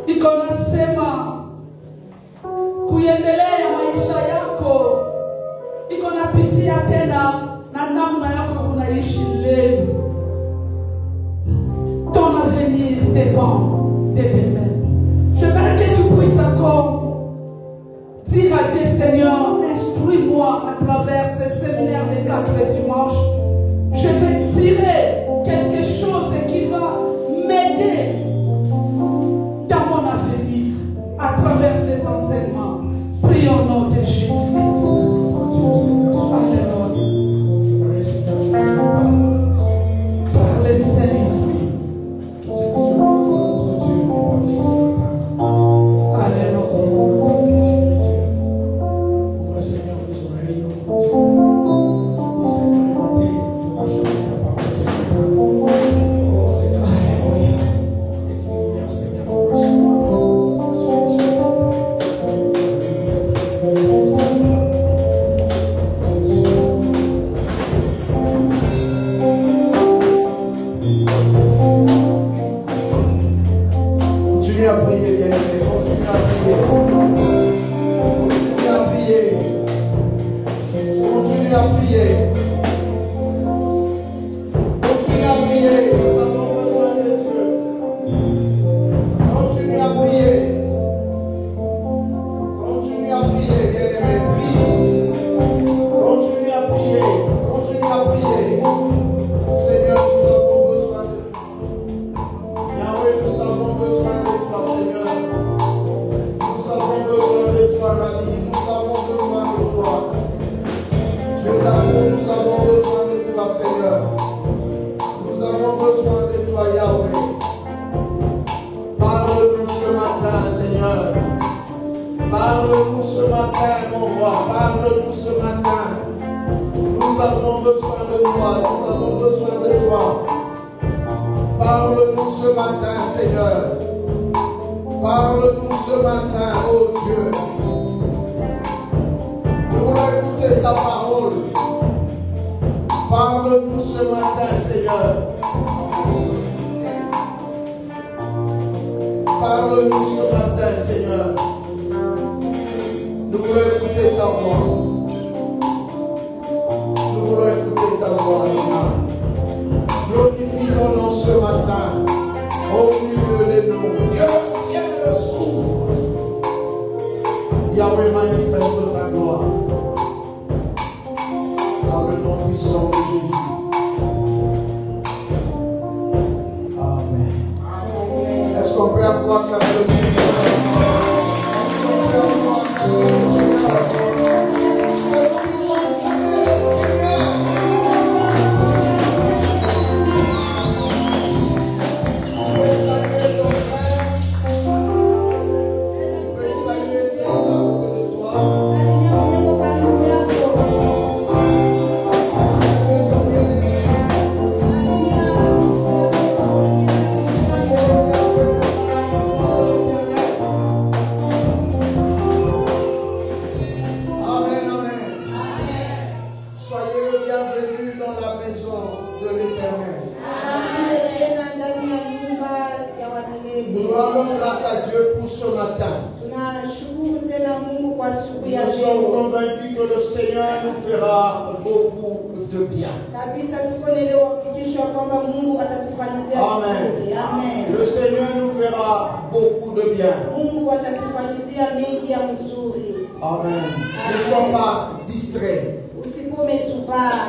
iko nasema kuendelea maisha yako iko napitia tena na namna yako unaishi leo. Ton avenir dépend de tes-mêmes. J'aimerais que tu puisses encore dire à Dieu, Seigneur, instruis-moi à travers ces séminaires de 4 dimanches. Je vais tirer quelque chose qui va m'aider dans mon avenir à travers ces enseignements. Prions au nom de Jésus-Christ. Alléluia. Parlez, Seigneur.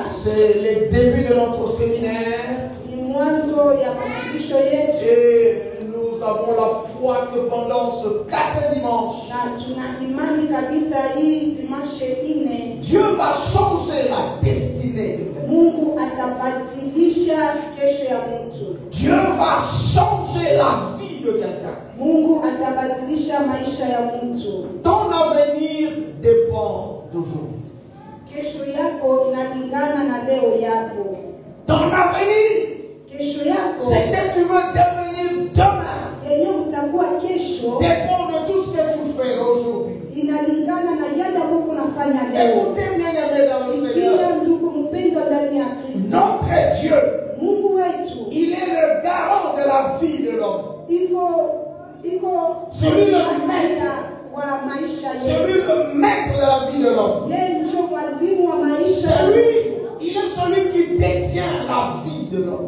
C'est le début de notre séminaire. Et nous avons la foi que pendant ce 4 dimanches, Dieu va changer la destinée de quelqu'un. Dieu va changer la vie de quelqu'un. Ton avenir dépend d'aujourd'hui. Ton avenir, c'est que tu veux devenir demain, dépend de tout ce que tu fais aujourd'hui. Écoutez, bien-aimés dans le Seigneur, notre Dieu, il est le garant de la vie de l'homme. Celui le maître de la vie de l'homme. Il est celui qui détient la vie de l'homme.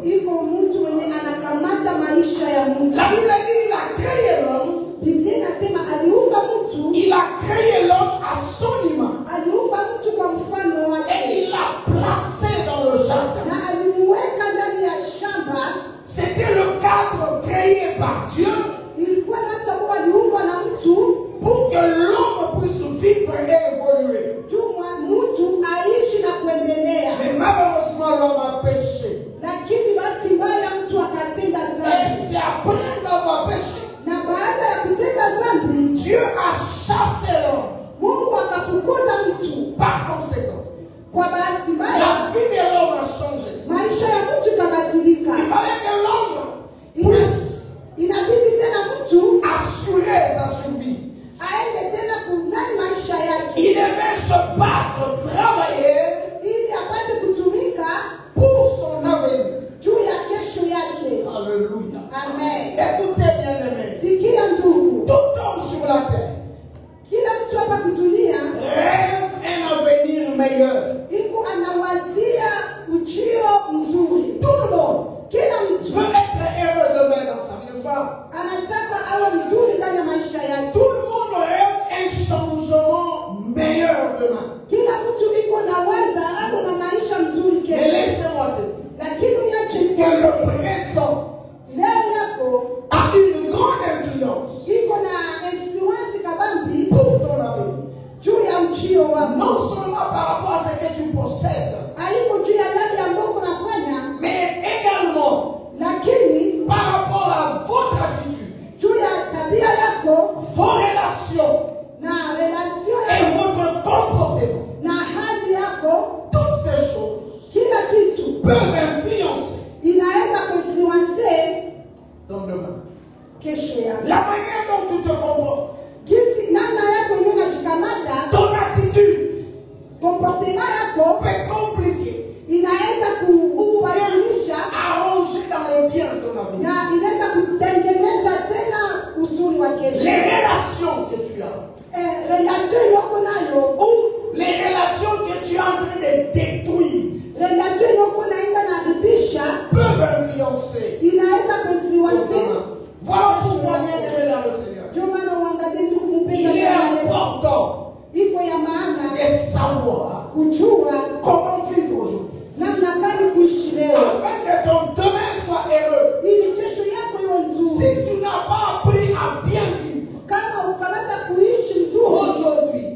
La Bible dit qu'il a créé l'homme. Il a créé l'homme à son image. Et il l'a placé dans le jardin. C'était le cadre créé par Dieu pour que l'homme puisse vivre et évoluer. Mais malheureusement, l'homme a péché. Et c'est après avoir péché, Dieu a chassé l'homme. Par conséquent, la vie de l'homme a changé. Il fallait que l'homme puisse assurer sa survie. Il devait se battre, travailler pour son avenir. Alléluia. Amen. Écoutez bien aimés. Tout homme sur la terre rêve un avenir meilleur. Tout le monde veut être heureux demain dans sa vie, n'est-ce pas? Tout le monde rêve un changement meilleur demain. Mais laissez-moi te dire que le présent a une grande influence pour ton avenir. Non seulement par rapport à ce que tu possèdes, mais également par rapport à votre attitude, vos relations et votre comportement. Toutes ces choses peuvent influencer ton demain. La manière dont tu te comportes, ton attitude peut compliquer ou arranger dans le bien ton avenir. Les relations que tu as, ou les relations que tu es en train de détruire, peuvent influencer. Voilà pourquoi, bien-aimé dans le Seigneur, il est important de savoir comment vivre aujourd'hui, afin que ton demain soit heureux. Si tu n'as pas appris à bien vivre aujourd'hui,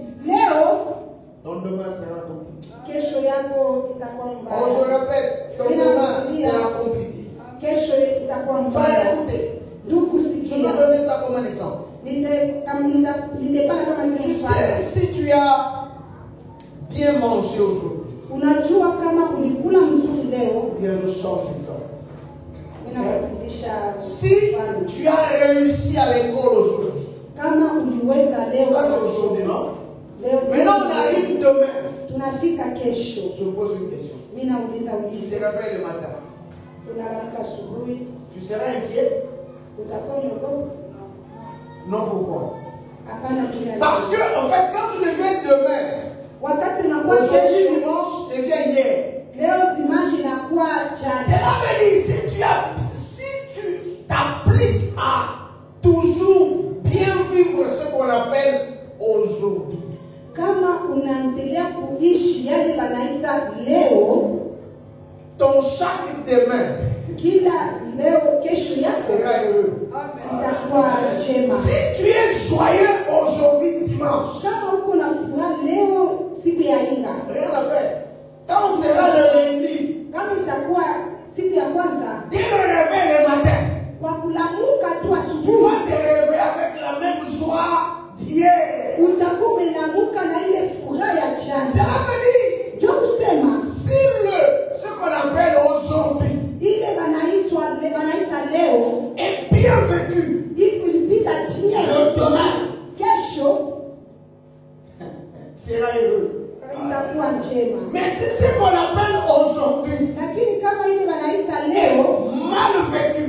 ton demain sera compliqué. Je répète, ton demain sera compliqué. Frère, écoutez, je vais donner ça comme un exemple. Tu sais, si tu as bien mangé aujourd'hui, bien je change l'exemple. Si tu as réussi à l'école aujourd'hui, ça c'est aujourd'hui, non? Maintenant on arrive demain. Je pose une question. Tu te rappelles le matin? Tu seras inquiet? Non, pourquoi? Parce que, en fait, quand tu deviens demain, aujourd'hui dimanche devient hier. Cela veut dire, si tu t'appliques à toujours bien vivre ce qu'on appelle aujourd'hui, ton chaque demain sera heureux. Si tu es joyeux aujourd'hui dimanche, rien à faire. Quand on sera le lundi, dès le réveil le matin, tu vas te réveiller avec la même joie d'hier. Cela veut dire, si ce qu'on appelle aujourd'hui est bien vécu, le demain sera heureux. Mais si ce qu'on appelle aujourd'hui est mal vécu,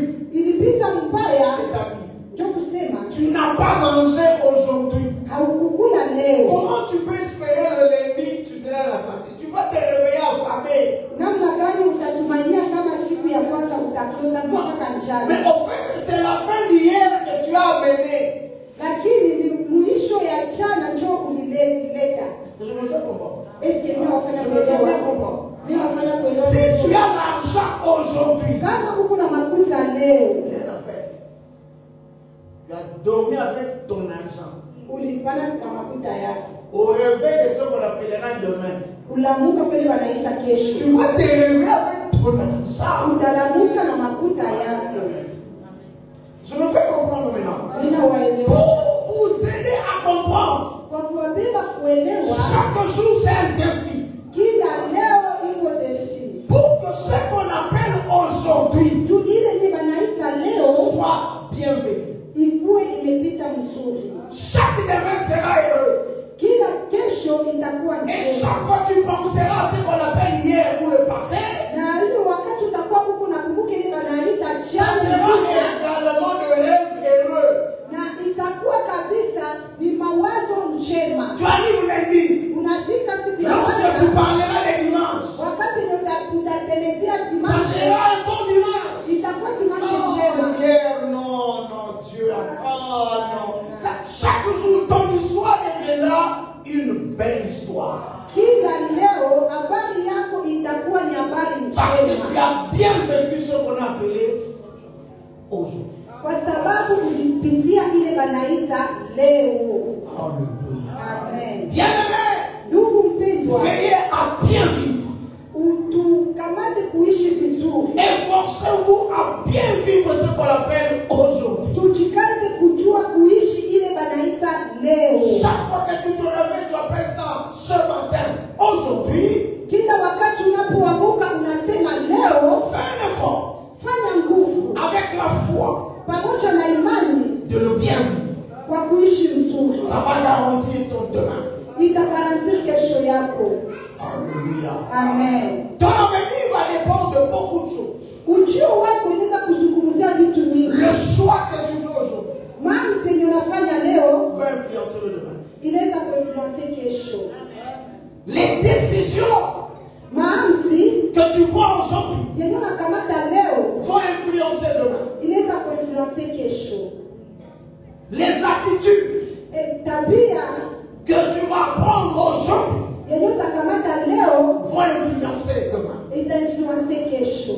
c'est-à-dire n'as pas mangé aujourd'hui, haukukula leo, comment tu peux espérer le lundi tu seras rassasié? Tu vas te réveiller affamé. namna gani utatumania kama siku ya kwanza utakuwa kaka njala? Mais au fait, c'est la fin d'hier que tu as amené. Lakini ni mwisho ya jana ndio ulileta. Est-ce que je me fais comprendre? Est-ce que mimi wafanya Je me fais kuelewa? comprendre. Mimi wafanya kuelewa. Si tu as l'argent aujourd'hui, Kama uko na makuta leo, rien à faire. Tu as dormi avec ton argent. ulipana na makuta yako. Au réveil de ce qu'on appellera demain, Kulamuka kweli wanaita kesho. tu vas te réveiller avec ton argent. Utalamuka na makuta yako. Je me fais comprendre maintenant. Nina waelewa. Pour vous aider à comprendre, Kwa kuwabeba kuelewa, chaque jour c'est un défi. kila leo iko defi. Pour que ce qu'on appelle aujourd'hui Tu ile yenye wanaita leo soit bien vécu. ikuwe imepita mzuri. Chaque demain sera heureux. Kila kesho itakuwa Et njema. chaque fois tu penseras à ce qu'on appelle hier ou le passé, Na ile wakati utakuwa huko nakumbuka ile wanaita ça jana sera ilipita, également de rêves heureux. na itakuwa kabisa ni mawazo njema. Tu arrives lundi, Unafika siku ya lorsque tu kwanza, parleras les dimanches, wakati utasemezea ça dimanche, sera un bon dimanche. itakuwa dimanche Oh, njema. hier, non, non, Dieu, oh non. Ça, chaque jour, ton histoire deviendra une belle histoire. Kila leo habari yako itakuwa ni habari Parce que tu njema, as bien vécu ce qu'on a appelé aujourd'hui. kwa sababu ulipitia ile wanaita leo. Alléluia. Amen. Bien-aimé, Ndugu mpendwa, veillez à bien vivre. utukamate kuishi vizuri, Efforcez-vous à bien vivre ce qu'on appelle aujourd'hui. tujikaze kujua kuishi ile wanaita leo. Chaque fois que tu te réveilles, tu appelles ça ce matin. Aujourd'hui, Kila wakati unapoamka unasema leo, fais un effort fanya nguvu avec la foi pamoja na imani de le bien vivre. kwa kuishi mzuri, Ça va garantir ton demain. itagarantir kesho yako. Alléluia. Amen. Ton avenir va dépendre de beaucoup de choses. Ujio wako unaweza kuzungumzia vitu vingi. Le choix que tu fais aujourd'hui Maamuzi yenye unafanya leo va influencer le demain. inaweza kuinfluencer kesho. Les décisions Maamuzi que tu prends aujourd'hui yenye unakamata leo vont influencer demain. inaweza kuinfluencer kesho. Les attitudes Tabia que tu vas prendre aujourd'hui yenye utakamata leo vont influencer demain. itainfluencer kesho.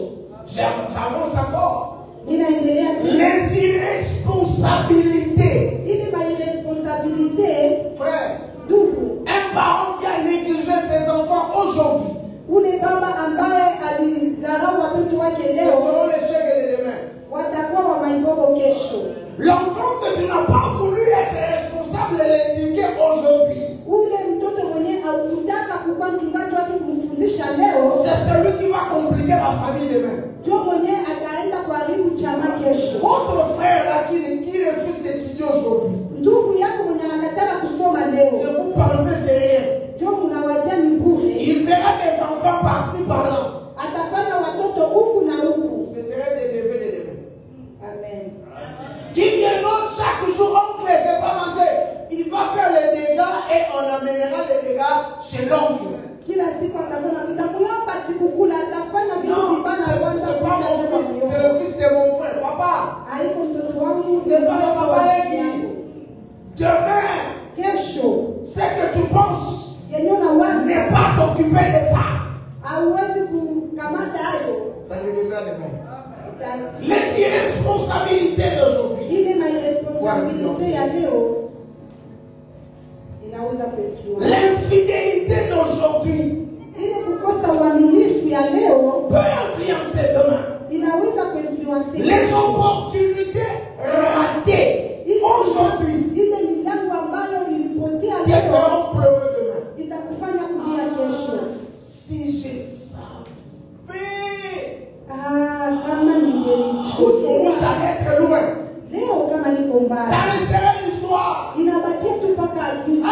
J'avance encore. Ninaendelea tu. Les irresponsabilités. Ili irresponsabilité, Frère, ndugu, un parent qui a négligé ses enfants aujourd'hui, ule baba ambaye alidharau watoto wake ce leo seront les chèques de demain. watakuwa wa maibobo kesho. L'enfant que tu n'as pas voulu être responsable et l'éduquer aujourd'hui, Ule mtoto mwenye haukutaka kukuwa mchungaji wake kumfundisha leo c'est celui qui va compliquer la famille demain. ndio mwenye ataenda kuharibu chama kesho. Votre frère là qui refuse d'étudier aujourd'hui, Ndugu yako mwenye anakatala kusoma leo ne vous pensez c'est rien. ndio unawazia ni bure, Il fera des enfants par-ci par-là. atafanya watoto huku na huku. Ce serait des neveux de demain. Amen. Qui viendront chaque jour, oncle, j'ai pas mangé. Il va faire les dégâts et on amènera les dégâts chez l'oncle. Kila siku atakuwa napita kuyomba sikukula, atafanya vitu Non, vibaya kwanza c'est pas mon fils, c'est le fils de mon frère. Papa, haiko mtoto wangu, c'est pas le mtoto papa wa Lévi. rafiki yangu. Demain, Kesho ce que tu penses yenye unawaza n'est pas t'occuper de ça. hauwezi kukamata hayo. Ça deviendra demain. Les irresponsabilités d'aujourd'hui. Ile mairesponsabilite ya leo inaweza kuinfluence. L'infidélité d'aujourd'hui Ile kukosa uaminifu ya leo peut influencer demain. inaweza kuinfluence Les opportunités ratées aujourd'hui ile milango ambayo ilipotea te leo feront pleurer demain. itakufanya kulia kesho. Si je savais, Kama ningelijua aujourd'hui j'allais être loin. leo, kama niko Ça mbali, resterait une histoire. inabakia tu mpaka hadithi.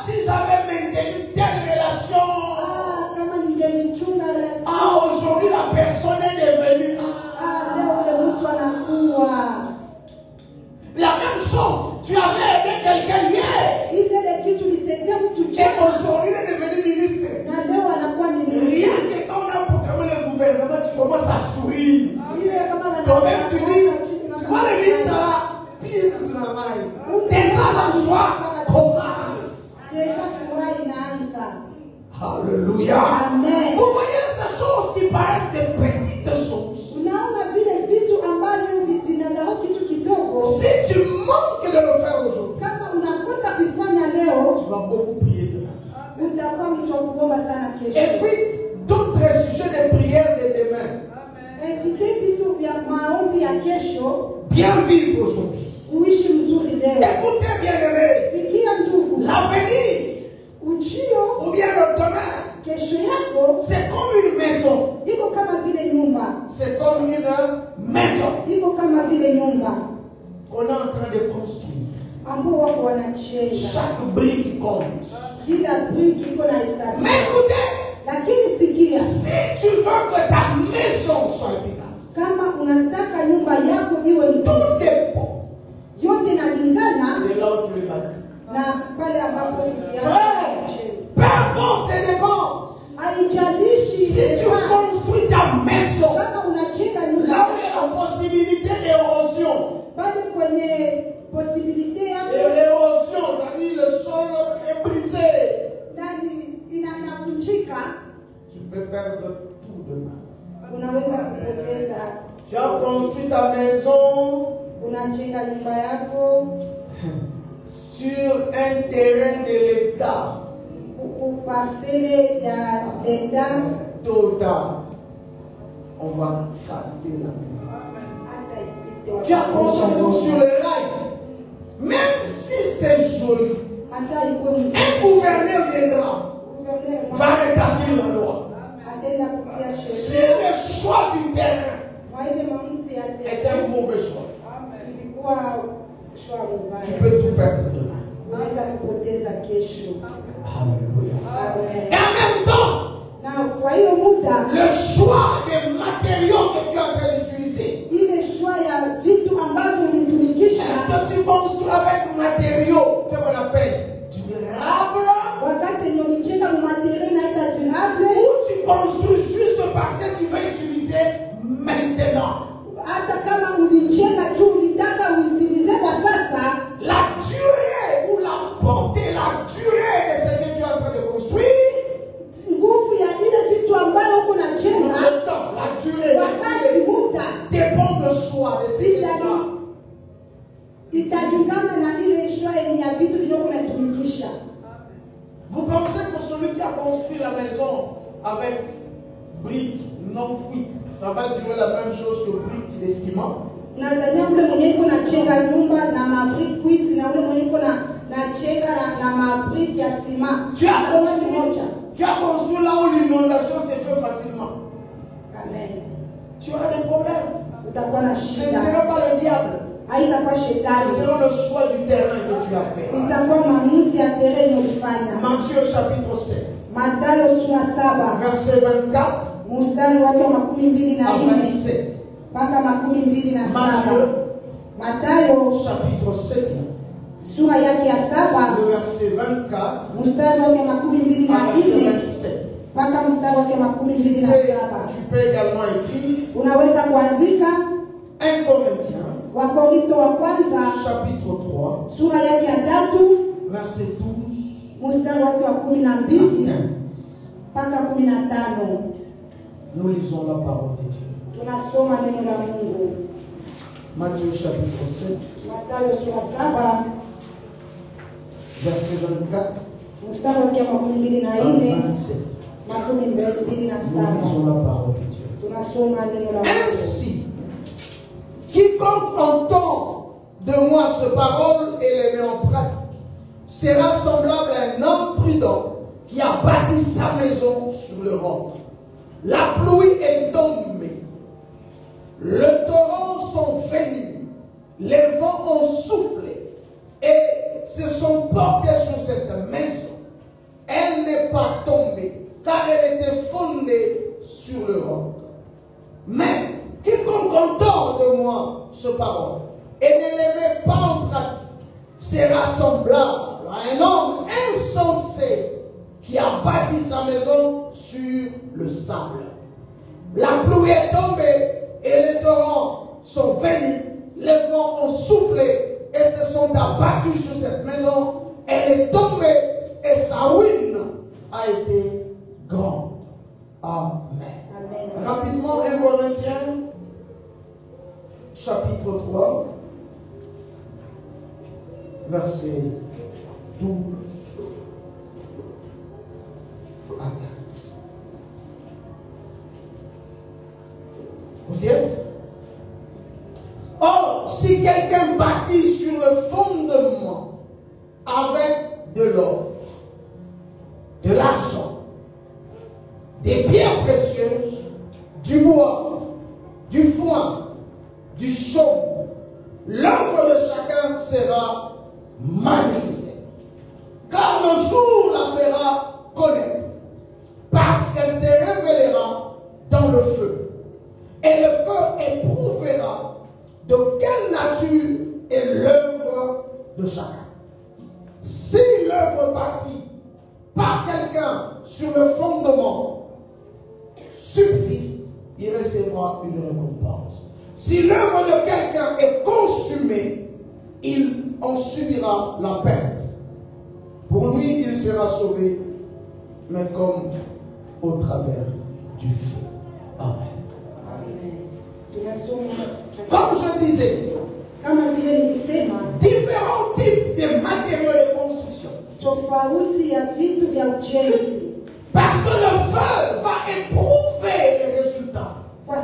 Si j'avais maintenu telle relation. Kama ningelichunga relation. Aujourd'hui la personne est devenue. Leo ule mtu anakuwa La même chose, tu avais aidé quelqu'un hier. Ile kitu ulisaidia mtu Et jana aujourd'hui, il est devenu ministre. na leo anakuwa Rien ministre. que quand on a programmé le gouvernement, tu commences à sourire. Ile kama Toi-même, tu dis, tu vois le ministre là, pile tu n'as pas. Déjà la joie commence. Deja furaha inaanza. Alléluia. Amen. Vous voyez ces choses qui paraissent des petites choses. Unaona vile vitu ambavyo vinazaa kitu kidogo. Si tu manques de le faire aujourd'hui, Kama unakosa kuifanya leo, tu vas beaucoup prier demain. utakuwa mtu wa kuomba sana kesho. Évite d'autres sujets de prière de demain. Evite vitu vya maombi ya kesho, Bien vivre aujourd'hui. uishi mzuri leo. Écoutez bien aimé, Sikia ndugu, l'avenir uchio ou bien le demain, kesho yako c'est comme une maison. iko kama vile nyumba, C'est comme une maison iko kama vile nyumba qu'on est en train de construire. ambao wako wanachenga, Chaque brique compte. kila brick iko na hesabu. Mais écoutez, Lakini sikia, si tu veux que ta maison soit efficace, kama unataka nyumba yako iwe mzuri, tout dépend yote inalingana de là où tu le bâtis. na pale ambapo Peu importe tes dépenses. haijalishi Si tu construis ta maison, kama unajenga nyumba là où il y a la possibilité d'érosion, pale kwenye posibilite yako et l'érosion, c'est-à-dire le sol est brisé, ndani inavunjika, tu peux perdre tout demain. unaweza kupoteza. Tu as construit ta maison Unajenga nyumba yako sur un terrain de l'État. kuparsele ya leta, Total. On va casser la maison. hata ipite Tu as construit une maison sur le rail. Même si c'est joli, hata ikuwe un mzuri, gouverneur viendra, gouverneur va rétablir la loi. atenda kutia Si sheria. le choix du terrain Kwa ile maamuzi ya est leta un mauvais choix, ilikuwa shwa tu mbaya, peux tout perdre demain. unaweza kupoteza kesho. Alléluia. Amen. Et en même temps, Na kwa hiyo muda le choix des matériaux que tu es en train d'utiliser. ile shwa ya vitu ambavyo ulitumikisha, Est-ce que tu construis avec matériaux, ce qu'on appelle durable, wakati yenye ulijenga materiel na ita durable, ou tu construis juste parce que tu veux utiliser maintenant? hata kama ulijenga tu ulitaka uitilize kwa sasa, La durée ou la portée, la durée de ce que tu es en train de construire, nguvu ya ile vitu ambayo uko na jenga, le temps, la durée wakati muda dépend du choix de ce que tu as. italingana na ile shwa yenye ya vitu vidogo unatumikisha. Vous pensez que celui qui a construit la maison avec briques non cuites, ça va durer la même chose que briques de ciment? Nadhania ule mwenye iko na jenga nyumba na mabrick quit na ule mwenye iko na jenga na mabrick ya sima. Tu as construit là où l'inondation se fait facilement. Amen. Tu auras des problèmes. Utakuwa na Ce ne shida. sera pas le diable. Haitakuwa Ce shetani. sera le choix du terrain que tu as fait. Itakuwa maamuzi ya tereni ulifanya. Matthieu chapitre 7, Mathayo sura 7 verset 24 mstari wake wa à 24 27. mpaka 27. Matthieu Mathayo chapitre 7, sura yake ya 7 le verset 24 mstari wake wa à verset 24 27. mpaka mstari wake wa 27. Tu peux également écrire Unaweza kuandika 1 Corinthiens Wakorinto wa kwanza chapitre 3, sura yake ya 3 verset 12 mstari wake wa à 12 15. mpaka 15. Nous lisons la parole de Dieu. Tunasoma neno la Mungu. Matthieu chapitre 7, Mathayo sura 7 verset 24 mstari wake wa 24 à 27. na Nous 7. lisons la parole de Dieu. Tunasoma neno la Mungu. Ainsi, quiconque entend de moi ce parole et les met en pratique sera semblable à un homme prudent qui a bâti sa maison sur le roc. La pluie est tombée, le torrent sont venus, les vents ont soufflé et se sont portés sur cette maison. Elle n'est pas tombée car elle était fondée sur le roc. Mais quiconque entend de moi ce parole et ne les met pas sera semblable à un homme insensé qui a bâti sa maison sur le sable. La pluie est tombée et les torrents sont venus, les vents ont soufflé et se sont abattus sur cette maison. Elle est tombée et sa ruine a été grande. Amen. Amen. Rapidement, 1 Corinthiens, chapitre 3, verset 12 à 15. Vous y êtes? Or, si quelqu'un bâtit sur le fondement avec de l'or, de l'argent, des pierres précieuses, du bois, du foin, du chaume, l'œuvre de chacun sera manifestée. Car le jour la fera connaître, parce qu'elle se révélera dans le feu. Et le feu éprouvera de quelle nature est l'œuvre de chacun. Si l'œuvre bâtie par quelqu'un sur le fondement subsiste, il recevra une récompense. Si l'œuvre de quelqu'un est consumée, il en subira la perte. Pour lui, il sera sauvé, mais comme au travers du feu. Amen. Comme je disais, différents types de matériaux de construction. Parce que le feu va éprouver les résultats. Le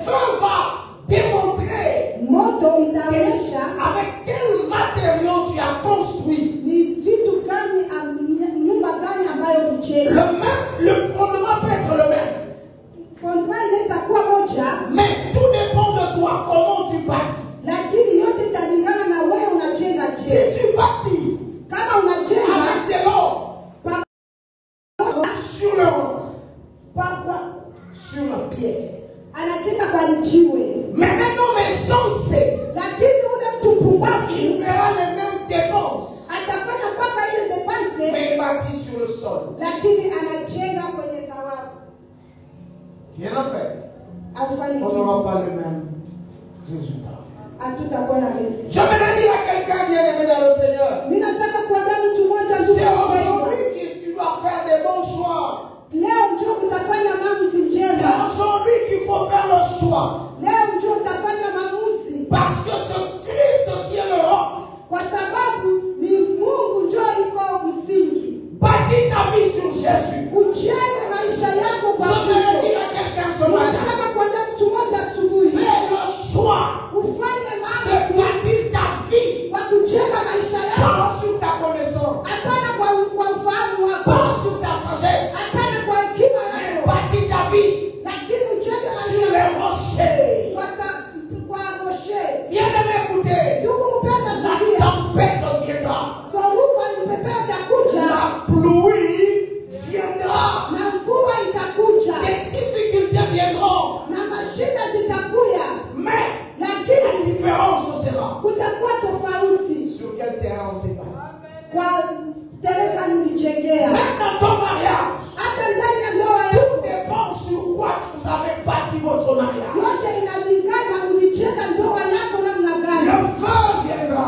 feu va démontrer avec quel matériau tu as construit. Le fondement peut être le même. Mais tout dépend de toi, comment tu bâtis. Si tu bâtis avec de l'or sur le roc, sur la pierre, mais un homme est censé, il fera les mêmes dépenses, mais il bâtit sur le sol. Rien à faire. On n'aura pas le même résultat. J'aimerais dire à quelqu'un bien aimé dans le Seigneur, c'est aujourd'hui que tu dois faire des bons choix. C'est aujourd'hui qu'il faut faire le choix. Parce que ce Christ qui est le roc, bâtis ta vie sur Jésus. J'aimerais dire à quelqu'un ce matin, fais le choix de bâtir ta vie, pas sur ta connaissance, pas sur ta sagesse, mais bâtis ta vie sur les rochers. Bien aimé, écoutez, la tempête viendra, la pluie viendra, des difficultés viendront, mais la différence sera sur quel terrain on s'est bâti. Même dans ton mariage, tout dépend sur quoi vous avez bâti votre mariage. Le feu viendra,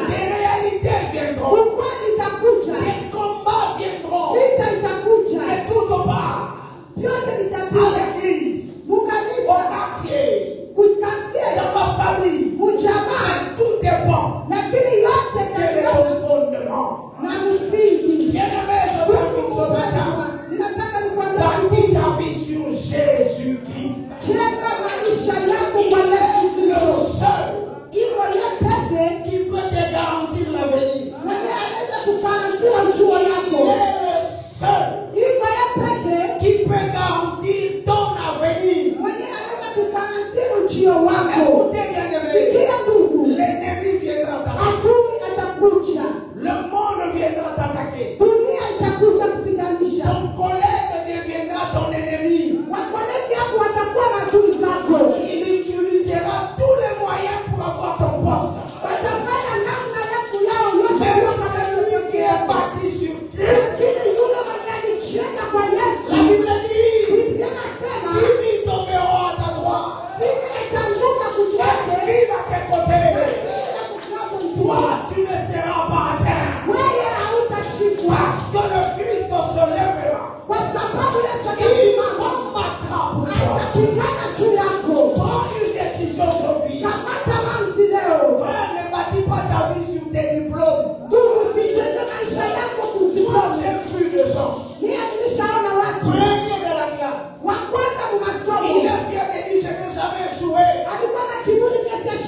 des réalités viendront, des combats viendront, et tout au part, à l'église, au quartier, dans la famille, tout dépend de ton fondement. Bien-aimé, je t'invite ce matin, bâtis ta vie sur Jésus-Christ. Il est le seul qui peut te garantir l'avenir. Il est le seul qui peut garantir ton avenir. Écoutez, bien-aimé, l'ennemi viendra t'attaquer. Le monde viendra t'attaquer. Ton collègue deviendra ton ennemi. Il utilisera tous les moyens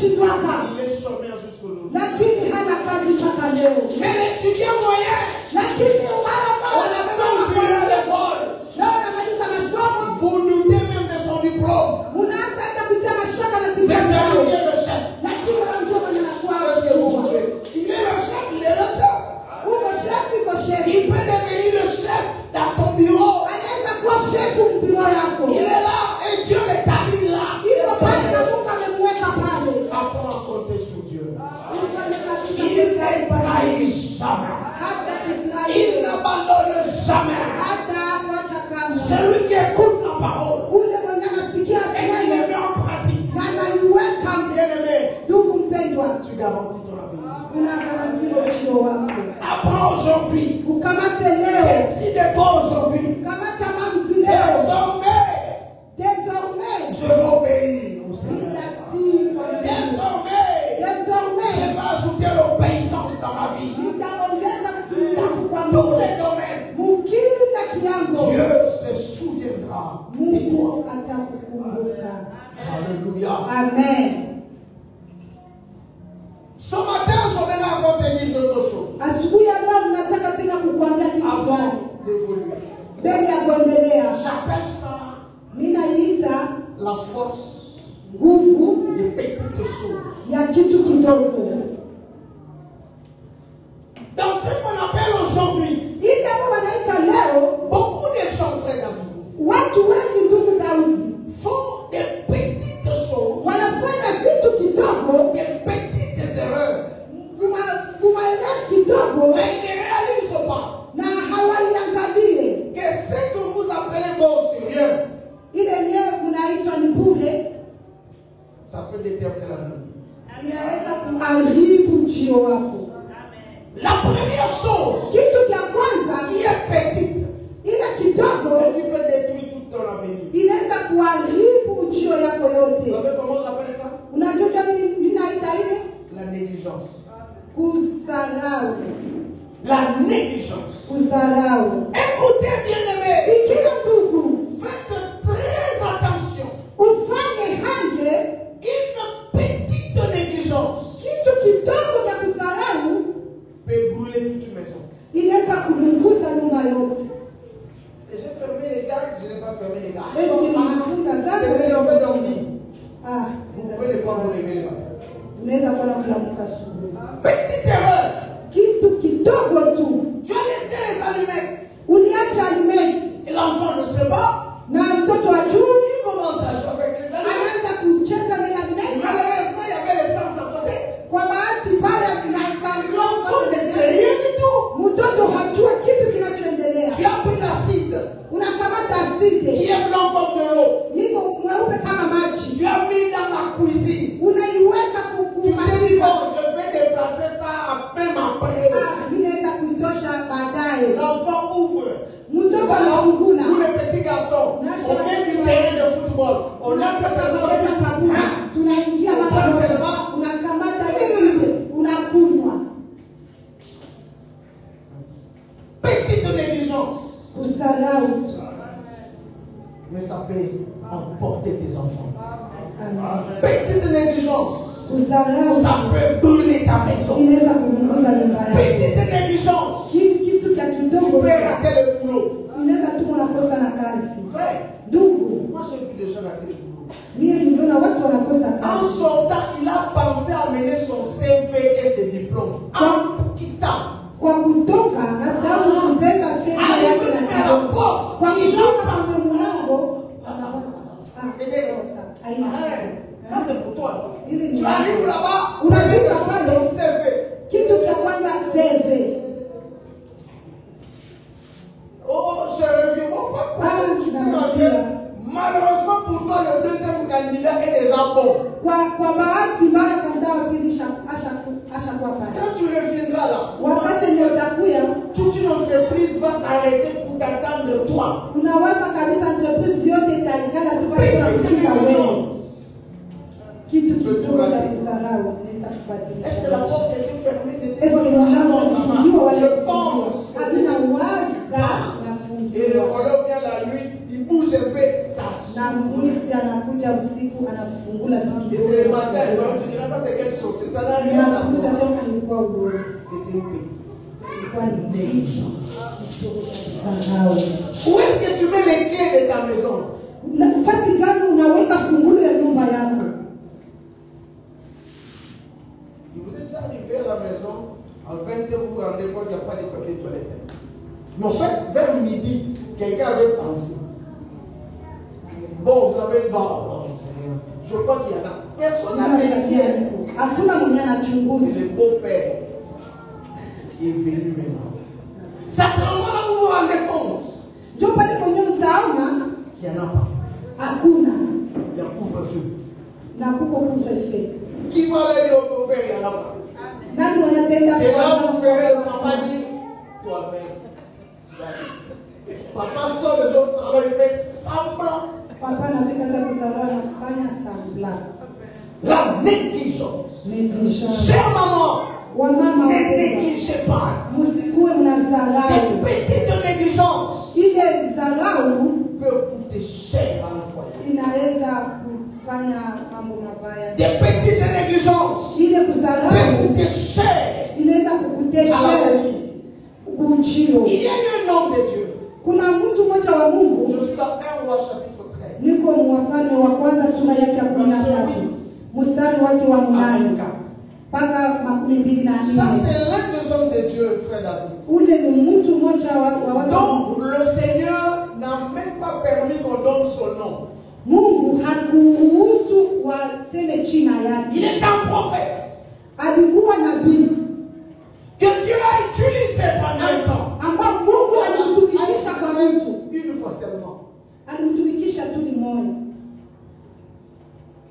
ameshindwaka, Il est chômeur jusqu'aujourd'hui. lakini hana kazi mpaka leo. Mais l'étudiant moyen, Lakini wale ambao on a besoin de finir l'école. leo wanamaliza masomo, Vous doutez même de son diplôme. unaanza hata kutia mashaka na Mais timu c'est yako. lui qui est le chef. Lakini unamjua mwenye anakuwa Qu'est-ce que vous voulez? Il est le chef, il est le chef. uko shefu, iko shefu. Il peut devenir le chef dans ton bureau. Anaweza kuwa shefu mpiro yako. Il est là et Dieu l'établit là. Iko pale na Mungu amemweka pale. Apprends à compter sur Dieu. Ufanye kabisa Il ne kusaidi. trahit jamais. Hata Il kutrahi. n'abandonne jamais. Hata kuacha kama. Celui qui écoute la parole Ule mwenye anasikia et qui le met en pratique. na anaiweka. Bien-aimé, Ndugu mpendwa, tu garantis ton avenir. unagarantiwa ujio wako. Apprends aujourd'hui. Ukamate leo. Décide-toi aujourd'hui. Kamata maamuzi leo. Désormais, Je vais obéir au Seigneur. nitatii kwa Mungu. Désormais, Désormais, je vais ajouter l'obéissance dans ma vie. nitaongeza kutimilifu kwa Dans tous Mungu. les domaines. Mukila kiango, Dieu se souviendra de Mungu toi. atakukumbuka. Alléluia. Amen. Ce matin, je vais raconter quelque chose. Asubuhi ya leo nataka tena kukuambia kitu Avant fulani. d'évoluer. Mbele ya kuendelea, J'appelle ça ninaita la force nguvu des petites choses. ya kitu kidogo. Dans ce qu'on appelle aujourd'hui, Hii kama wanaita leo, beaucoup de gens, frère David, watu wengi, ndugu Daudi, font des petites choses, wanafanya vitu kidogo, des petites erreurs, kumaelewa kidogo, mais ils ne réalisent pas na hawaiangalie que ce que vous appelez bon sérieux, ile yenyewe mnaitwa ni bure, ça peut déterminer la vie. inaweza kuharibu ujio wako. La première chose Kitu cha kwanza, qui est petite, ile kidogo qui peut détruire tout ton avenir. inaweza kuharibu ujio yako Vous yote. savez comment j'appelle ça? Unajua nini ninaita ile? La négligence. Kusahau. La négligence. Kusahau. Écoutez bien aimé, Sikia ndugu, faites très attention. ufanye hange Une petite négligence kitu kidogo cha kusahau peut brûler toute une maison. inaweza kulunguza nyumba yote. Est-ce que j'ai fermé les gaz? Je n'ai pas fermé les gaz. Est-ce que nilifunga C'est gazi? vrai, on peut dormir. Ah, Vous pouvez ne pas vous lever le matin. unaweza kuona kulamuka asubuhi. Petite erreur. Kitu kidogo tu. Tu as laissé les allumettes. Uliacha alimenti Et l'enfant ne sait pas. na mtoto wa juu Il commence à jouer avec les allumettes. anaanza kucheza na alimenti. Malheureusement, il y avait l'essence à côté. Kwa bahati mbaya na L'enfant ne sait rien du tout. mtoto hajua kitu kinachoendelea. Tu as pris l'acide Unakamata qui asidi est blanc comme de l'eau. iko mweupe kama maji, Tu as mis dans la cuisine. unaiweka Tu t'es dit, kumasika. bon, je vais déplacer ça même après. Mimi naweza kuitosha baadaye. L'enfant ouvre. Mtoto anafungula, Nous, les petits garçons, on vient du terrain de football. On a pas tunacheza seulement kabumbu, tunaingia mara moja, unakamata asidi, unakunywa. petite négligence. Kusahau. Mais ça peut emporter tes enfants. Amen. Petite négligence. Kusahau Ça peut brûler ta maison. inaweza kulunguza nyumba yako. Petite négligence. Kitu cha Tu kidogo peux rater le boulot. inaweza tuma unakosa na kazi. Frère, Ndugu, moi j'ai vu des gens rater le boulot. mimi niliona watu wanakosa En kazi. sortant, il a pensé à amener son CV et ses diplômes. En quittant. Kwa kutoka na sababu kubeba sema yake na kidogo. Kwa kutoka kwenye mlango aina Ça c'est pour toi. ili ni Tu arrives là-bas, unafika ton pale, CV. kitu cha kwanza CV. Oh, je reviens. Oh, malheureusement pour toi, le deuxième candidat est déjà bon. Kwa bahati mbaya kandidat wa pili ashakuwa pale. Quand tu reviendras là, Wakati ndio utakuya, toute une entreprise va s'arrêter pour t'attendre toi. unawaza kabisa entreprise yote itaikala tu pale kwa kuchunga wewe. Kitu kidogo cha kusahau inaweza kubadilisha. Est-ce que la porte était fermée? Est-ce que mlango ulifungiwa wala Je pense. hazina waza Et le nafungiwa. voleur vient la nuit, il bouge un peu, ça Na s'ouvre. mwizi anakuja usiku anafungula Et c'est le matin, donc tu diras ça ça n'a rien à voir. C'était une petite négligence. Où est-ce que tu mets les clés de ta maison? Nafasi gani unaweka fungulo ya nyumba yako? Vous êtes déjà arrivé à la maison, en fait, vous vous rendez compte qu'il n'y a pas de papier toilette. Mais en fait, vers midi, quelqu'un avait pensé. Bon, vous avez une barre. Je crois qu'il y en a. Personne n'a vérifié. C'est le beau-père qui est venu maintenant. Ça, c'est vraiment là où vous vous rendez compte qu'il n'y en a pas. Il y a couvre-feu. Qui va aller au beau-père? Il n'y en a pas. C'est là où vous verrez papa dire toi-même. Papa sort le jour salon, il fait semblant. Papa nafika za kusala anafanya semblant. La négligence. Chère maman, ne négligez pas. Musikuwe mnazarau. Des petites négligences Ile zarau peut coûter cher à un foyer. inaweza kufanya mambo mabaya. Des petites négligences Ile kuzarau peut coûter cher inaweza à kukutesha la vie. kuchio. Il y a eu un homme de Dieu. Kuna mtu mmoja wa Mungu, Je suis dans 1 Roi chapitre 13. niko Wafalme wa kwanza sura yake ya 13 mstari wake wa 8 mpaka 24. Ça, c'est l'un des hommes de Dieu, frère David. Ule ni mtu mmoja wa watu. Donc, le Seigneur n'a même pas permis qu'on donne son nom. Mungu hakuruhusu waseme jina yake. Il est un prophète Alikuwa nabii que Dieu a utilisé pendant un temps. ambao Mungu alimtumikisha kwa mtu. Une fois seulement. Alimtumikisha tu limoja.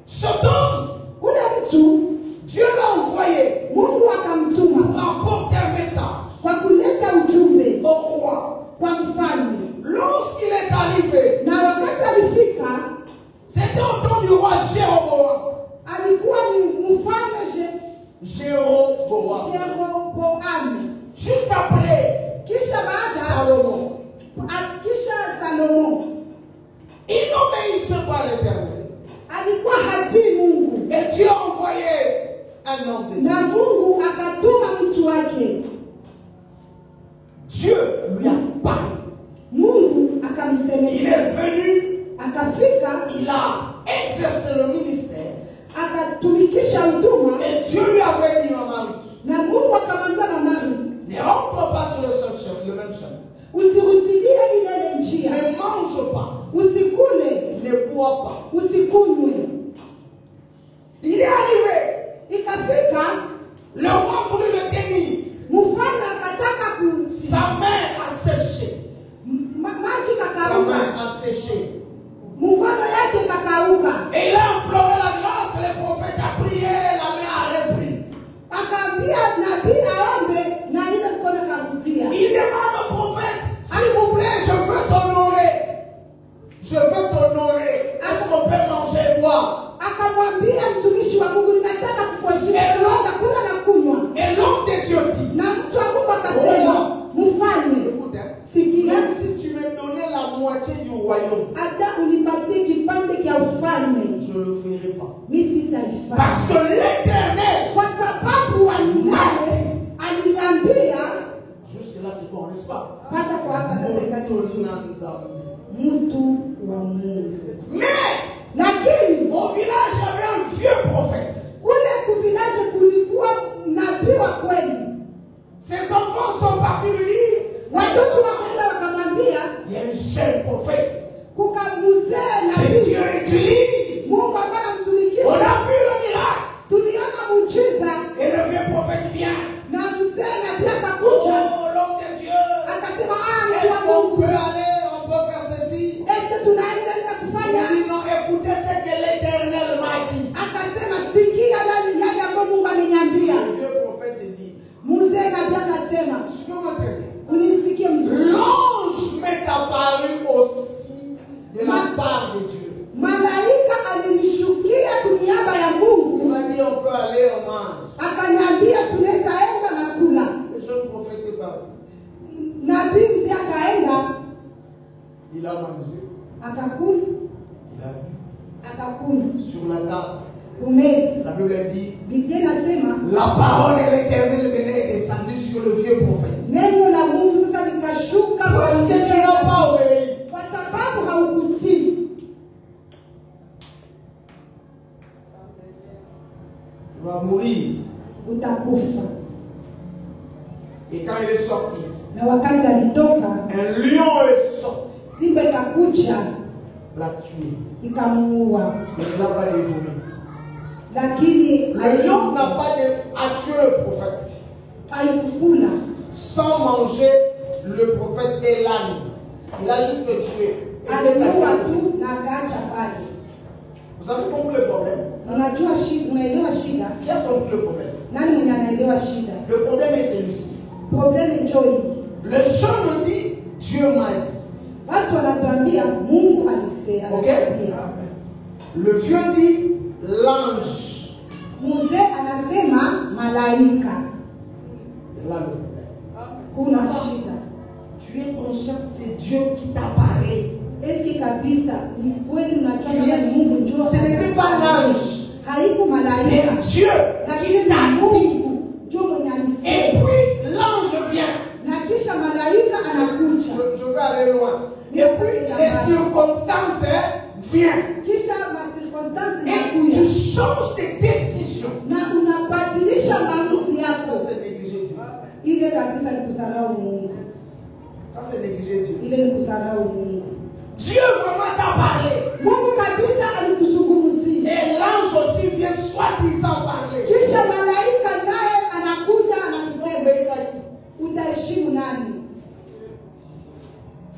Cet homme, Ule mtu Dieu l'a envoyé Mungu akamtuma pour apporter un message kwa kuleta ujumbe au roi. kwa mfalme. Lorsqu'il est arrivé, Na wakati alifika, c'était au temps du roi Jéroboam. alikuwa ni mfalme Jéroboam. Jeroboamu. Juste après Kisha baada Salomon. Salomo Il n'obéissait pas à l'Éternel. alikuwa hatii Mungu, Et Dieu a envoyé un homme de Dieu. na Mungu akatuma mtu wake. Dieu lui a parlé. Mungu Il akamsemea, est venu, akafika, il a exercé le ministère. akatumikisha huduma, Et Dieu lui avait dit, Marie, na Mungu akamwambia mama, ne rentre pas sur le même chemin. usirutilie ile njia, Ne mange pas. usikule, Ne bois pas. usikunywe. Il est arrivé. Ikafika Le roi voulut le tenir. mfalme akataka Sa main a séché. maji Sa kakauka, main a séché. mkono yake kakauka. Et il a imploré la grâce. Le prophète a prié. La main a repris. Akaambia nabii aombe na ile mkono kakutia. Il demande au prophète, s'il vous plaît, je veux t'honorer. Je veux t'honorer. Est-ce qu'on peut manger et boire? Akamwambia mtumishi wa Mungu, ninataka kukuheshimu, kula na kunywa. Et l'homme de Dieu dit, Na mtu wa Mungu akasema, mfalme, écoute, sikia, même si tu me donnais la moitié du royaume, hata unipatie kipande kia ufalme, je ne le ferai pas. mimi sitaifanya. Parce que l'Éternel, Kwa sababu aliniambia, jusque là c'est bon, n'est-ce pas? pata kwa hapa sasa ikati mtu wa Mungu. Mais Lakini au village il y avait un vieux prophète. kule kuvilaje kulikuwa nabii wa kweli. Ses enfants sont partis lui dire, Watoto wakaenda wakamwambia, il y a un jeune prophète kukamuzee que nabii Dieu utilise. Mungu ambaye On anamtumikisha. a vu le miracle. Tuliona muujiza Et le vieux prophète vient. na mzee nabii Oh, akakuja l'homme de Dieu. akasema, Est-ce mtu wa qu'on Mungu, peut aller, on peut faire ceci? eske tunaweza enda Il kufanya? dit non, écoutez ce que l'Éternel m'a dit. Akasema, sikia yale ambayo Mungu ameniambia. Le vieux prophète dit, Mzee nabii akasema, suis-moi très bien. unisikie mzuri. L'ange m'est apparu aussi de la part de Dieu. Malaika alinishukia kuniaba ya Il Mungu, m'a dit on peut aller, on mange. akaniambia tunaweza enda na kula. Le jeune prophète est parti. Nabii mzee akaenda Il a mangé. akakula, Il a bu akakula sur la table. kumeza. La Bible dit, Biblia inasema la parole de l'Éternel venait et descendue sur le vieux prophète. neno la Mungu sasa likashuka kwa Parce que tu mzee, n'as pas obéi. kwa sababu haukutii. Tu vas mourir. Utakufa. Et quand il est sorti, Na wakati alitoka, un lion est sorti, simba ikakuja l'a tué. ikamuua, Il ne l'a pas dévoré. lakini Le lion n'a pas a tué le prophète haikukula, sans manger le prophète et l'âne. Il a juste tué. Et c'est alimuua assez. tu na akaacha pale. Vous avez compris le problème? Unajua shida, unaelewa shida? Qui a compris le problème? Nani mwenye anaelewa shida? Le problème est celui-ci. Problème njoo hii. Le chant nous dit Dieu m'a dit. Watu wanatuambia Mungu alisema. Ok? Le vieux dit l'ange. Mzee anasema malaika. C'est là le problème. Kuna shida. Tu es conscient que c'est Dieu qui t'a parlé. Eski kabisa ni kweli unajua Tu kama es- ni Mungu njoo. Ce n'était pas l'ange. Haiko malaika. C'est Dieu Lakini qui t'a ni dit. Mungu njoo mwenye Et alisema. puis l'ange vient. Na kisha malaika anakuja. Je vais aller loin. Et puis les circonstances viennent. Kisha ma circonstance Et tu inakuja. changes tes décisions. Na unabadilisha maamuzi Ça, yako. c'est négliger Dieu. Ile kabisa ni kudharau Mungu. Ça, c'est négliger Dieu. Ile ni kudharau Mungu. Dieu vraiment t'a parlé. Mungu kabisa alikuzungumzia. Et l'ange aussi vient soi-disant parler. Kisha malaika naye anakuja anakusema, utaheshimu nani?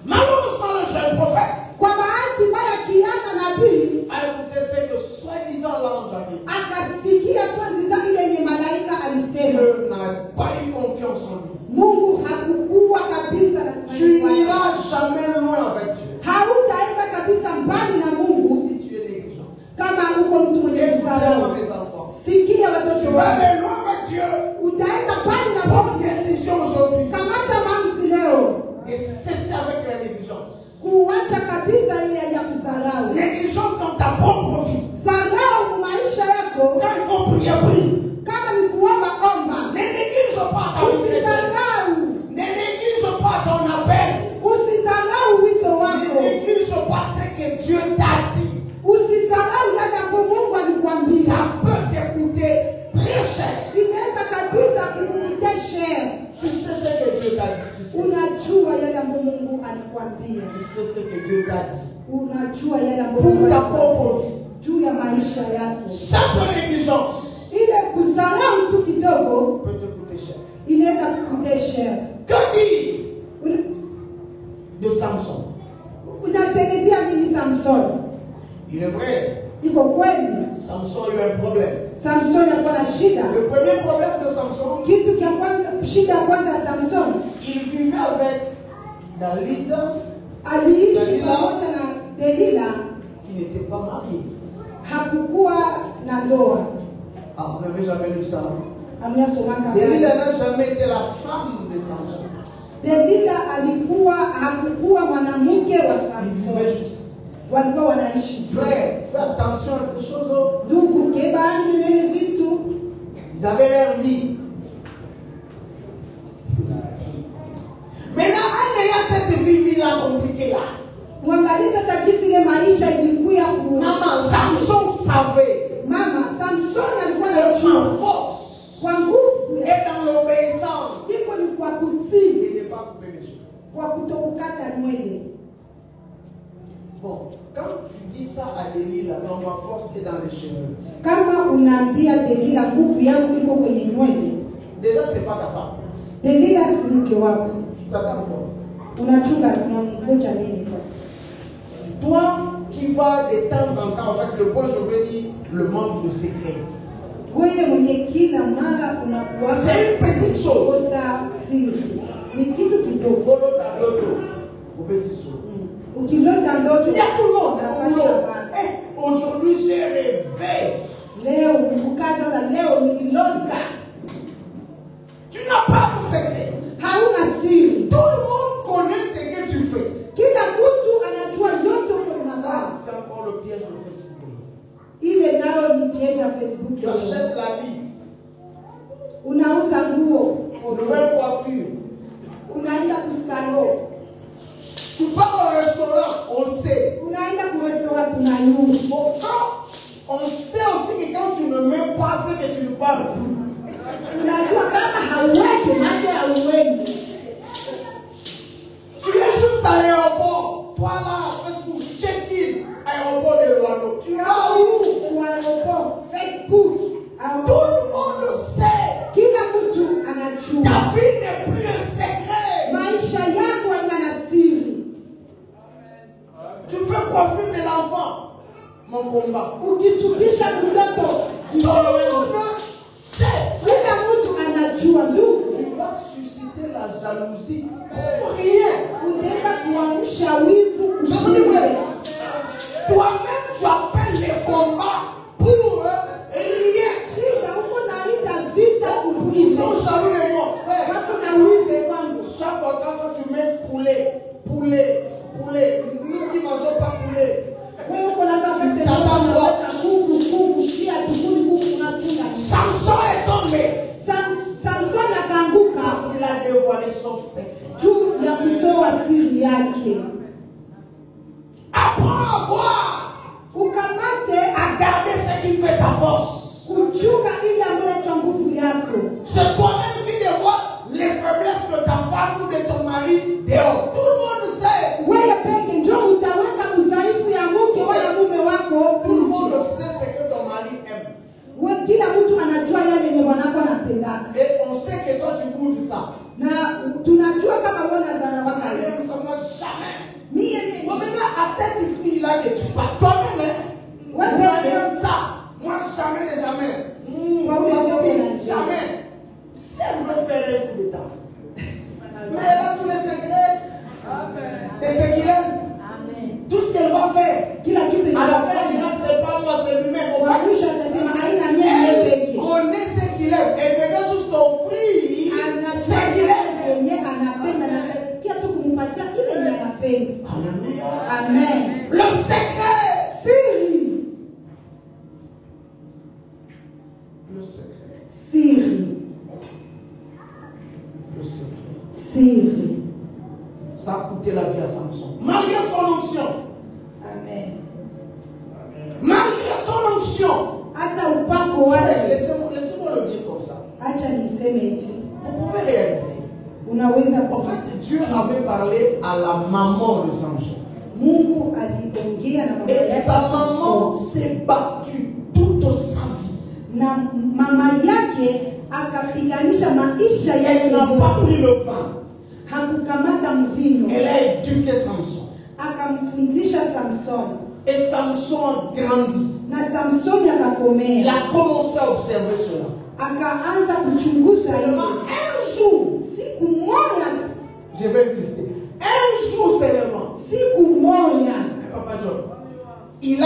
Malheureusement, le jeune prophète Kwa bahati mbaya Kiana nabii a écouté ce que soi-disant l'ange avait dit. akasikia kwanza ile yenye malaika alisema. Dieu n'a pas eu confiance en lui. Mungu hakukuwa kabisa na Tu n'iras jamais loin avec Dieu hautaenda kabisa mbali na Mungu si tu es négligent. kama uko mtu mwenye Écoutez-moi, msahau. mes enfants. Sikia Tu watoto vas wangu, aller loin avec Dieu. utaenda mbali na Prends Mungu. une décision aujourd'hui Kamata maamuzi leo, et cesser avec la négligence. kuacha kabisa ile ya kudharau. Négligence dans ta propre vie. Dharau maisha yako. Quand il faut prier, prie. Kama ni kuomba omba, Ne néglige pas ta vie chrétienne. usidharau, Ne néglige pas ton appel. usidharau wito Ne wako, néglige pas ce que Dieu t'a dit. usidharau yale ambayo Mungu alikwambia. Ça peut te coûter très cher. Inaweza kabisa kukukuta share. Tu sais ce que Dieu t'a dit. Tu sais. Unajua yale ambayo Mungu alikwambia, Tu sais ce que Dieu t'a dit. unajua yale ambayo Pour Mungu ta alikwambia propre vie. juu ya maisha yako. Simple négligence Ile kudharau tu kidogo peut te coûter cher. inaweza kukuta share. Que dire Una- de Samson? Unasemezia nini Samson? Il est vrai, Iko kweli Samson a eu un problème. Samson alikuwa na shida. Le premier problème de Samson, Kitu cha kwanza, shida ya kwanza ya Samson, il vivait avec Dalila aliishi Dalila. pamoja na Delila, qui n'était pas marié. hakukuwa na ndoa. Ah, vous n'avez jamais lu ça. Amyasomaka. Dalila n'a jamais été la femme de Samson. Delila hakukuwa mwanamke wa Il vivait Samson. juste. Walikuwa wanaishi. Frère, fais attention à ces choses. Ndugu, kebani vile vitu. Ils avaient leur vie. Maintenant, en ayant cette vie-là compliquée là, Mwangalie sasa jinsi ile maisha ilikuwa ku. maman, Samson savait Mama, Samson alikuwa que na en force kwa nguvu et dans l'obéissance, iko ni kwa kutii, il n'est pas coupé les cheveux. kwa kutokukata nywele. Bon, quand tu dis ça à Delilah, dans ma force est dans les cheveux. Kama unaambia Delila nguvu yangu iko kwenye nywele, Déjà, c'est pas ta femme. Delila si mke wako. Tu t'attends quoi? Unachunga unangoja nini? Toi qui vas de temps en temps, en fait, le point, je veux dire, le manque de secret. Wewe mwenye kila mara unakuwa C'est une petite chose. kosa siri. Ni kitu kidogo. Polo dans l'auto, au petit saut. Ukilota ndoto Il y a tout le monde. unapasha habari. Eh, aujourd'hui, j'ai rêvé. Leo ukatoka leo nikilota. Tu n'as pas de secret. Hauna siri. Tout le monde connaît ce que tu fais. Kila mtu anajua yote Ça, unafanya. c'est encore le piège de Facebook. Ile nayo ni piège ya Tu achètes l'habit. Unauza nguo. Nouvelle coiffure. Unaenda kusalo. Tu pars au restaurant, on sait. Unaenda ku restaurant tunayua. Pourtant, on sait aussi que quand tu ne mets pas ce que tu ne parles plus. Unajua kama hauweki maji hauweki. Tu es juste à l'aéroport. Toi là, Facebook, check-in, aéroport de Luando. Tu es à où? Au aéroport, Facebook. Tout le monde sait. Kila mtu anajua. Ta vie n'est plus un secret. Maisha yako yana siri. Tu fais coiffer de l'enfant. Mon combat. Ukisukisha mtoto, Tout le monde sait. kila mtu anajua. Ndugu, Tu vas susciter la jalousie pour rien. utaenda kuamsha wivu. Je te dis vrai. Toi-même, tu appelles les combats pour rien. Shida uko naita vita Ils kupuliza. sont jaloux de moi. Frère, Wako na wizi wangu. chaque fois quand tu mets poulet, nous qui ne mangeons pas poulet, Wewe uko na sasa unaweka kuku shia tukuni kuku unachunga. Samson est tombé Samson akaanguka parce qu'il a dévoilé son secret. juu ya kutoa siri yake. Apprends à voir, Ukamate à garder ce qui fait ta force. kuchunga ile ambayo kwa nguvu yako. C'est toi-même qui dévoile les faiblesses de ta femme ou de ton mari dehors. Tout le monde sait. Wewe peke njoo utaweka udhaifu ya mke wala mume wako Tout le monde nje. sait ce que ton mari aime. Wewe kila mtu anajua yale yenye bwanako anapenda. Et on sait que toi tu goûtes ça. Na tunajua kama wewe unazana Ton waka. mari aime ça, moi jamais. Mie Bon, maintenant, à cette fille-là que tu parles, toi-même, hein, Ouais, ton ouais, mari ouais. aime ça. Moi jamais de jamais. Ouais, ouais, Ma ouais, fille, ouais. jamais. Si elle veut faire un coup d'état. Mais elle a tous les secrets. Et ce qu'il aime. Tout ce qu'elle va faire. Kila kitu À la fin, il dira, c'est pas moi, c'est lui-même. On va Mwisho atasema haina mie yeye Elle peke. connaît ce qu'il aime. Elle veut juste t'offrir ce qu'il aime. Yenye anapenda na kia tu kumpatia ile yenye anapenda. Alléluia. Amen. Le secret. Siri. Le secret. Siri. Le secret. Siri. Ça a coûté la vie à Samson. Malgré son onction. Amen. Malgré son onction. Hata upako wale. Laissez-moi le dire comme ça. Acha niseme hivi. Vous pouvez réaliser. Unaweza En fait, Dieu avait parlé à la maman de Samson. Mungu aliongea na mama Et yake. sa maman s'est battue toute sa vie. Na mama yake akapiganisha maisha Elle yake. n'a pas pris le vin. Hakukamata mvinyo. Elle a éduqué Samson. Akamfundisha Samson. Et Samson grandit. Na Samson Il akakomea. a commencé à observer cela. Akaanza kuchunguza Seulement hilo. un jour, Siku moja, je vais insister, un jour seulement, siku moja Papa John, il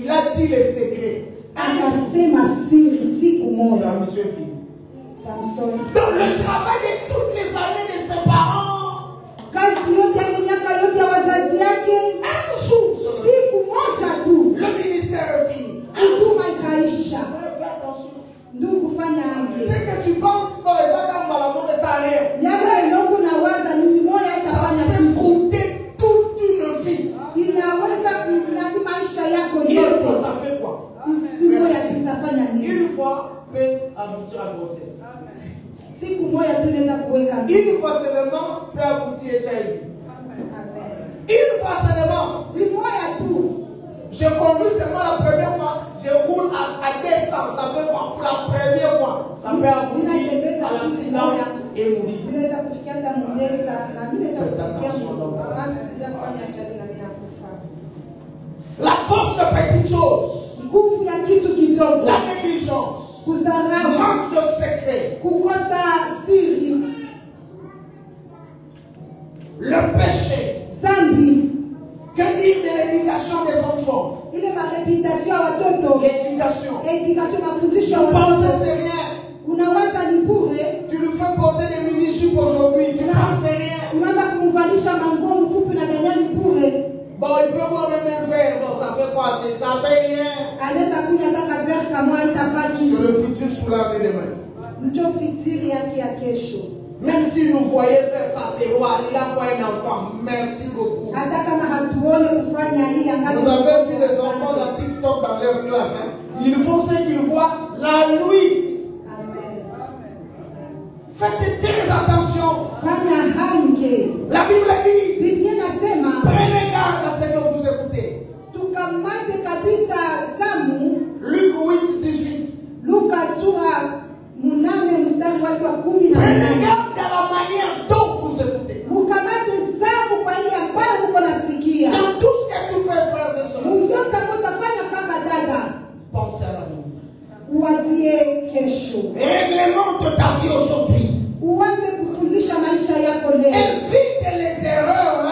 a dit les secrets. akasema siri. Siku moja Ça, monsieur fini. Samson, Donc le travail de toutes les années de ses parents, kazi yote ya miaka yote ya wazazi yake, un jour seulement, siku moja tu le ministère est fini. Un jour, huduma ikaisha. fais attention. Ndugu, fanya Ce aje que tu penses, par exemple, à la mort de sa rien, yale ndogo na waza ni moja ça itafanya peut kitu, coûter toute une vie. inaweza kunani maisha yako Une fois, yote. ça fait quoi? Siku moja tu itafanya nini? Une fois, peut aboutir à grossesse. Siku moja tu inaweza kuweka mimba. Une fois seulement, peut aboutir à HIV. Amen. Une fois seulement, Ni moja tu. je conduis seulement la première fois, je roule à 200, ça fait quoi? Pour la première fois, ça peut aboutir à l'accident et mourir. Ninaweza kufikia hata Mudesa na mimi naweza Faites kufikia attention, donc. wakati sijafanya ajali na mimi nakufa. La force de petites choses, Nguvu ya kitu kidogo, la négligence, le kudharau, manque de secret, kukosa siri, le péché, zambi, que dire de l'éducation des enfants? ile mareputation ya watoto, L'éducation. education, mafundisho ya Tu penses que watoto. c'est rien. Unawaza ni bure, Tu lui fais porter des mini-jupes aujourd'hui, tu penses que c'est rien. unaanza kumvalisha manguo mfupi na zenye ni bure, Bon, il peut boire même un verre, bon, ça fait quoi? Ça fait rien. sous l'arbre de demain. Ndio fikiri yake ya kesho. Même si nous voyons faire ça, c'est roi, il a quoi un enfant. Merci beaucoup. Hata kama hatuone kufanya hili angalau. Vous avez vu des enfants dans TikTok dans leur classe. Hein? Ils font ce qu'ils voient la nuit. Amen. Faites très attention. Fanya hange. La Bible dit, Biblia nasema prenez garde à ce que vous écoutez. tukamate kabisa zamu. Luc 8, 18. Luka sura 8 mstari wake wa 10 na Prenez garde à la manière dont vous écoutez. Mukamate zamu kwa ile ambayo uko nasikia. Dans tout ce que tu fais, frères et sœurs, Muyota mutafanya kama dada. pensez à l'avenir. Uwazie kesho. Réglemente ta vie aujourd'hui. Uanze kufundisha maisha yako leo. Évite les erreurs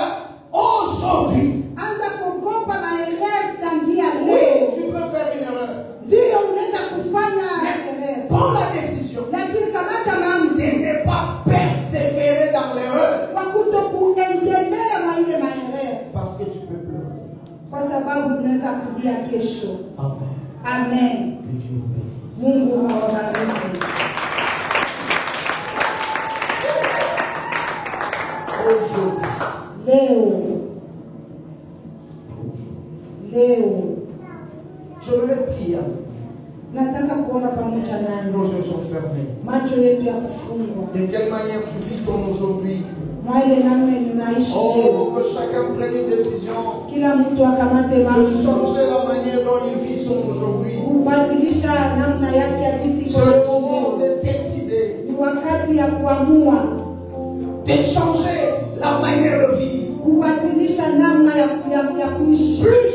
aujourd'hui. Anza kuogopa maendeleo tangia Oui, leo. tu peux faire une erreur. Ndio unaweza kufanya maendeleo. Prends la décision Lakini kamata de maamuzi ne pas persévérer dans l'erreur. kwa kutokuendelea kwa ile maendeleo. Parce que tu peux plus. Kwa sababu unaweza kulia kesho. Amen. Amen. Que Dieu vous bénisse. Mungu awabariki. Aujourd'hui, Leo je vais prier. nataka kuomba pamoja nanyi. Nos yeux sont fermés. Macho yetu ya kufungwa. De quelle manière tu vis ton aujourd'hui? Mwa ile namna ninaishi leo. Oh, que chacun prenne une décision Kila mtu akamate de maamuzi. changer la manière dont il vit son aujourd'hui. Kubadilisha namna yake ya jinsi C'est le iko moment leo. de décider, Ni wakati ya kuamua de changer la manière de vivre. kubadilisha namna ya kuishi. Plus